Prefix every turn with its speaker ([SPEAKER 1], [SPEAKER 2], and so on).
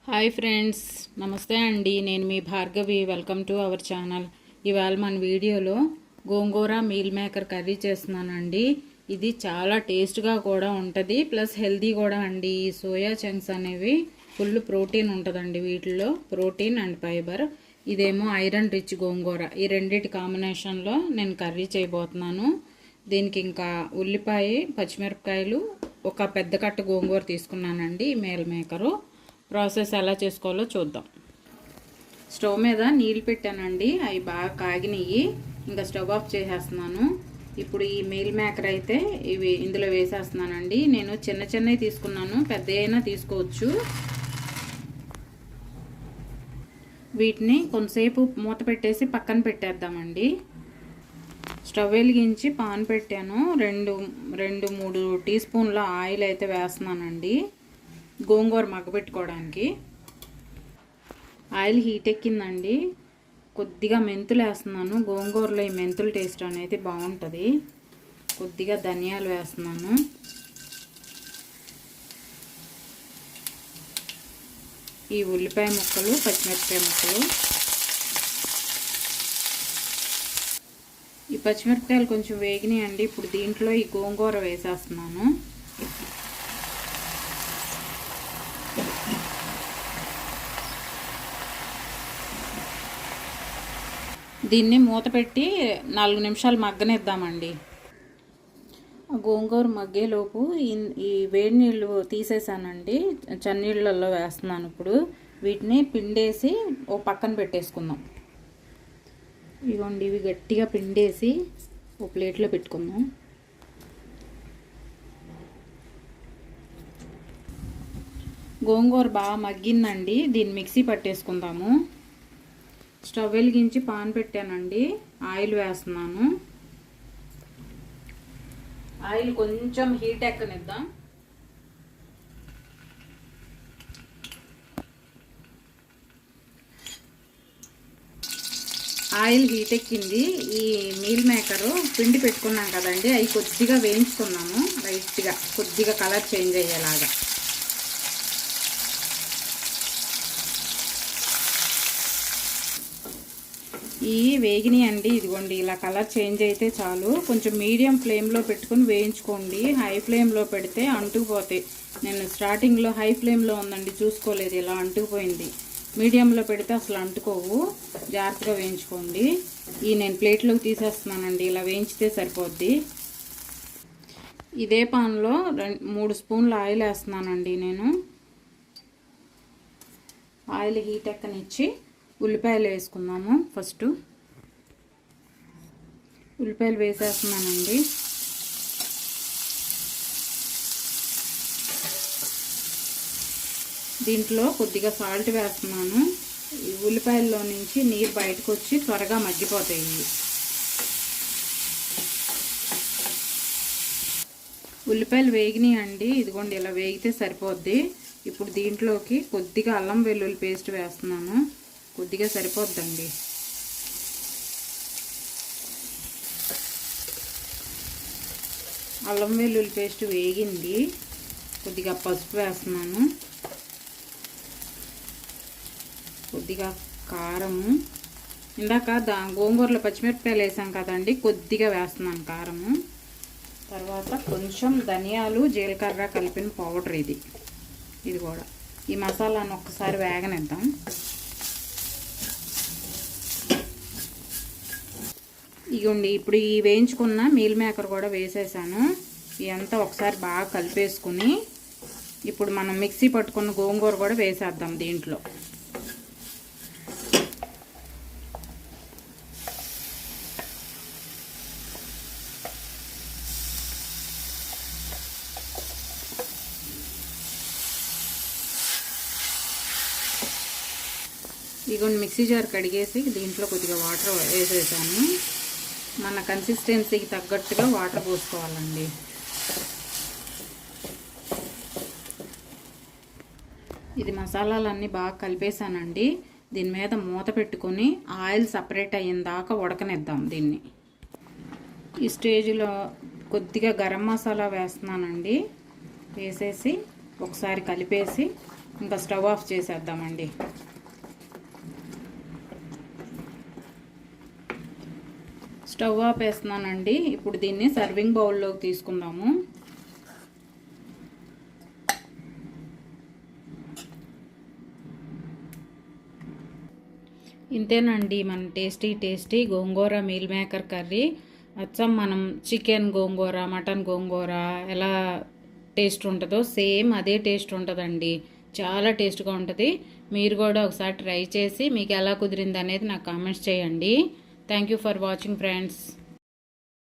[SPEAKER 1] Hi friends, నమస్తే అండి. నేను మీ Bhargavi. Welcome to our channel. ఇవాళ మన వీడియోలో గోంగూర మీల్ మేకర్ కర్రీ చేస్తున్నానండి. ఇది చాలా టేస్ట్గా కూడా ఉంటుంది, ప్లస్ హెల్తీ కూడా అండి. ఈ సోయా చంక్స్ అనేవి ఫుల్ ప్రోటీన్ ఉంటుందండి. వీటిలో ప్రోటీన్ అండ్ ఫైబర్. ఇదేమో ఐరన్ రిచ్ గోంగూర. ఈ రెండింటి కాంబినేషన్లో నేను కర్రీ చేయబోతున్నాను. దీనికి ఇంకా ఉల్లిపాయ, పచ్చిమిరపకాయలు, ఒక పెద్ద కట్ట గోంగూర తీసుకున్నానండి. మీల్ మేకరు ప్రాసెస్ ఎలా చేసుకోవాలో చూద్దాం. స్టవ్ మీద నీళ్ళు పెట్టానండి, అవి బాగా కాగినవి. ఇంకా స్టవ్ ఆఫ్ చేసేస్తున్నాను. ఇప్పుడు ఈ మీల్ మేకర్ అయితే ఇవి ఇందులో వేసేస్తున్నానండి. నేను చిన్న చిన్నవి తీసుకున్నాను, పెద్ద అయినా తీసుకోవచ్చు. వీటిని కొంతసేపు మూత పెట్టేసి పక్కన పెట్టేద్దామండి. స్టవ్ వెలిగించి పాన్ పెట్టాను. రెండు మూడు టీ స్పూన్ల ఆయిల్ అయితే వేస్తున్నానండి గోంగూర మగ్గబెట్టుకోవడానికి. Oil heat ఎక్కిందండి. కొద్దిగా మెంతులు వేస్తున్నాను. గోంగూరలో ఈ మెంతుల టేస్ట్ అనేది బాగుంటుంది. కొద్దిగా ధనియాలు వేస్తున్నాను. ఈ ఉల్లిపాయ ముక్కలు, పచ్చిమిరపకాయ ముక్కలు. ఈ పచ్చిమిరపకాయలు కొంచెం వేగినాయండి. ఇప్పుడు దీంట్లో ఈ గోంగూర వేసేస్తున్నాను. దీన్ని మూత పెట్టి 4 నిమిషాలు మగ్గనిద్దామండి. గోంగూర మగ్గేలోపు ఈ వేడి నీళ్ళు తీసేసానండి, చన్నీళ్ళల్లో వేస్తున్నాను. ఇప్పుడు వీటిని పిండేసి ఓ పక్కన పెట్టేసుకుందాం. ఇవ్వండి, ఇవి గట్టిగా పిండేసి ఓ ప్లేట్లో పెట్టుకుందాం. గోంగూర బాగా మగ్గిందండి. దీన్ని మిక్సీ పట్టేసుకుందాము. స్టవ్ వెలిగించి పాన్ పెట్టానండి. ఆయిల్ వేస్తున్నాను. ఆయిల్ కొంచెం హీట్ ఎక్కనిద్దాం. ఆయిల్ హీట్ ఎక్కింది. ఈ మీల్ మేకరు పిండి పెట్టుకున్నాం కదండి, అవి కొద్దిగా వేయించుకున్నాము. లైట్గా కొద్దిగా కలర్ చేంజ్ అయ్యేలాగా. ఈ వేగినాయి అండి. ఇదిగోండి, ఇలా కలర్ చేంజ్ అయితే చాలు. కొంచెం మీడియం ఫ్లేమ్లో పెట్టుకుని వేయించుకోండి. హై ఫ్లేమ్లో పెడితే అంటుకుపోతాయి. నేను స్టార్టింగ్లో హై ఫ్లేమ్లో ఉందండి, చూసుకోలేదు, ఇలా అంటుకుపోయింది. మీడియంలో పెడితే అసలు అంటుకోవు. జాగ్రత్తగా వేయించుకోండి. నేను ప్లేట్లోకి తీసేస్తున్నానండి. ఇలా వేయించితే సరిపోద్ది. ఇదే పాన్లో 3 స్పూన్ల ఆయిల్ వేస్తున్నానండి. నేను ఆయిల్ హీట్ ఎక్కనిచ్చి ఉల్లిపాయలు వేసుకుందాము. ఫస్ట్ ఉల్లిపాయలు వేసేస్తున్నానండి. దీంట్లో కొద్దిగా సాల్ట్ వేస్తున్నాను. ఈ ఉల్లిపాయల్లో నుంచి నీరు బయటకు వచ్చి త్వరగా మగ్గిపోతాయి. ఉల్లిపాయలు వేగినాయి అండి. ఇదిగోండి, ఇలా వేగితే సరిపోద్ది. ఇప్పుడు దీంట్లోకి కొద్దిగా అల్లం వెల్లుల్లి పేస్ట్ వేస్తున్నాను. కొద్దిగా సరిపోద్దండి. అల్లం వెల్లుల్లి పేస్ట్ వేగింది. కొద్దిగా పసుపు వేస్తున్నాను. కొద్దిగా కారము. ఇందాక గోంగూరలో పచ్చిమిరపకాయలు వేసాం కదండి, కొద్దిగా వేస్తున్నాను కారము. తర్వాత కొంచెం ధనియాలు, జీలకర్ర కలిపిన పౌడర్ ఇది కూడా. ఈ మసాలాను ఒక్కసారి వేగనిద్దాం. ఇగోండి, ఇప్పుడు ఈ వేయించుకున్న మీల్ మేకర్ కూడా వేసేసాను. ఇదంతా ఒకసారి బాగా కలిపేసుకుని ఇప్పుడు మనం మిక్సీ పట్టుకున్న గోంగూర కూడా వేసేద్దాం దీంట్లో. ఇగోండి, మిక్సీ జార్ కడిగేసి దీంట్లో కొద్దిగా వాటర్ వేసేసాను. మన కన్సిస్టెన్సీకి తగ్గట్టుగా వాటర్ పోసుకోవాలండి. ఇది మసాలాలన్నీ బాగా కలిపేసానండి. దీని మీద మూత పెట్టుకొని ఆయిల్ సపరేట్ అయ్యేదాకా దాకా ఉడకనిద్దాం దీన్ని. ఈ స్టేజ్లో కొద్దిగా గరం మసాలా వేస్తున్నానండి. వేసేసి ఒకసారి కలిపేసి ఇంకా స్టవ్ ఆఫ్ చేసేద్దామండి. స్టవ్ ఆఫ్ వేస్తున్నానండి. ఇప్పుడు దీన్ని సర్వింగ్ బౌల్లోకి తీసుకుందాము. ఇంతేనండి మన టేస్టీ గోంగూర మీల్ మేకర్ కర్రీ. అచ్చం మనం చికెన్ గోంగూర, మటన్ గోంగూర ఎలా టేస్ట్ ఉంటుందో సేమ్ అదే టేస్ట్ ఉంటుందండి. చాలా టేస్ట్గా ఉంటుంది. మీరు కూడా ఒకసారి ట్రై చేసి మీకు ఎలా కుదిరింది అనేది నాకు కామెంట్స్ చేయండి. Thank you for watching friends.